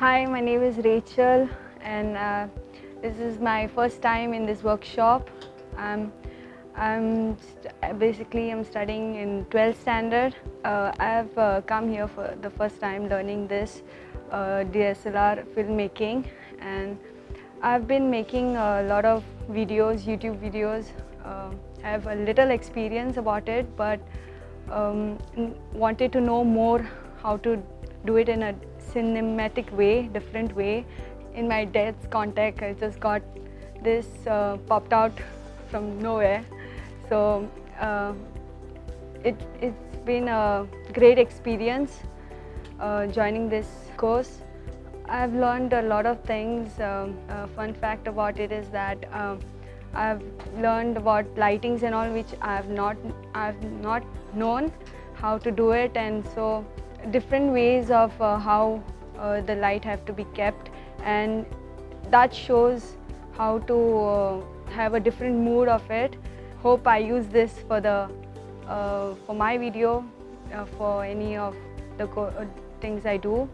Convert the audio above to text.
Hi, my name is Rachel, and this is my first time in this workshop. I'm studying in 12th standard. I've come here for the first time learning this DSLR filmmaking, and I've been making a lot of videos, YouTube videos. I have a little experience about it, but wanted to know more how to do it in a cinematic way, different way. In my dad's contact, I just got this popped out from nowhere. So it's been a great experience joining this course. I've learned a lot of things. A fun fact about it is that I've learned about lightings and all, which I've not known how to do it, and so different ways of how the light have to be kept, and that shows how to have a different mood of it. Hope I use this for for my video, for any of the things I do.